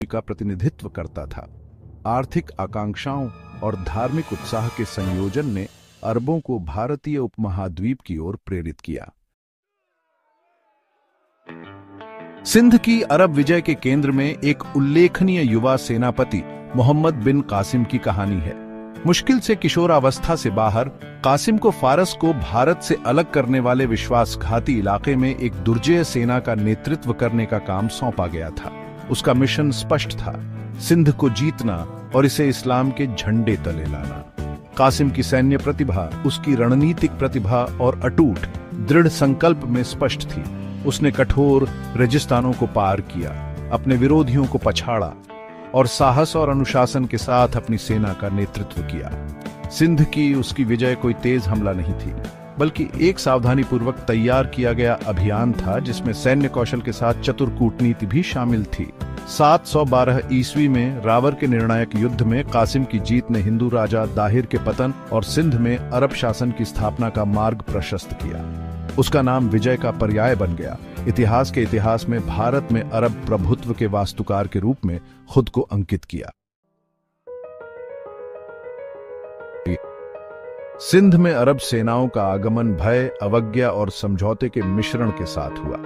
का प्रतिनिधित्व करता था। आर्थिक आकांक्षाओं और धार्मिक उत्साह के संयोजन ने अरबों को भारतीय उपमहाद्वीप की ओर प्रेरित किया। सिंध की अरब विजय के केंद्र में एक उल्लेखनीय युवा सेनापति मोहम्मद बिन कासिम की कहानी है। मुश्किल से किशोरावस्था से बाहर कासिम को फारस को भारत से अलग करने वाले विश्वासघाती इलाके में एक दुर्जय सेना का नेतृत्व करने का काम सौंपा गया था। उसका मिशन स्पष्ट था, सिंध को जीतना और इसे इस्लाम के झंडे तले लाना। कासिम की सैन्य प्रतिभा, उसकी रणनीतिक प्रतिभा और अटूट दृढ़ संकल्प में स्पष्ट थी। उसने कठोर रेगिस्तानों को पार किया, अपने विरोधियों को पछाड़ा और साहस और अनुशासन के साथ अपनी सेना का नेतृत्व किया। सिंध की उसकी विजय कोई तेज हमला नहीं थी, बल्कि एक सावधानीपूर्वक तैयार किया गया अभियान था जिसमें सैन्य कौशल के साथ चतुर कूटनीति भी शामिल थी। 712 ईस्वी में रावर के निर्णायक युद्ध में कासिम की जीत ने हिंदू राजा दाहिर के पतन और सिंध में अरब शासन की स्थापना का मार्ग प्रशस्त किया। उसका नाम विजय का पर्याय बन गया। इतिहास के इतिहास में भारत में अरब प्रभुत्व के वास्तुकार के रूप में खुद को अंकित किया। सिंध में अरब सेनाओं का आगमन भय, अवज्ञा और समझौते के मिश्रण के साथ हुआ।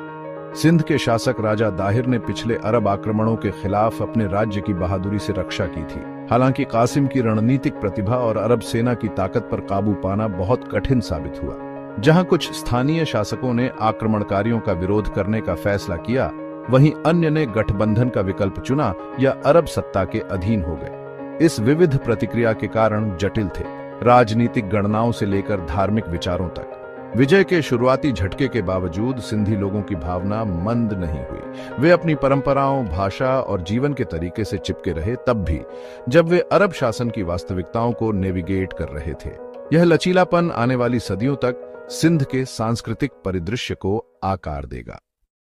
सिंध के शासक राजा दाहिर ने पिछले अरब आक्रमणों के खिलाफ अपने राज्य की बहादुरी से रक्षा की थी। हालांकि कासिम की रणनीतिक प्रतिभा और अरब सेना की ताकत पर काबू पाना बहुत कठिन साबित हुआ। जहां कुछ स्थानीय शासकों ने आक्रमणकारियों का विरोध करने का फैसला किया, वहीं अन्य ने गठबंधन का विकल्प चुना या अरब सत्ता के अधीन हो गए। इस विविध प्रतिक्रिया के कारण जटिल थे, राजनीतिक गणनाओं से लेकर धार्मिक विचारों तक। विजय के शुरुआती झटके के बावजूद सिंधी लोगों की भावना मंद नहीं हुई। वे अपनी परंपराओं, भाषा और जीवन के तरीके से चिपके रहे, तब भी जब वे अरब शासन की वास्तविकताओं को नेविगेट कर रहे थे। यह लचीलापन आने वाली सदियों तक सिंध के सांस्कृतिक परिदृश्य को आकार देगा।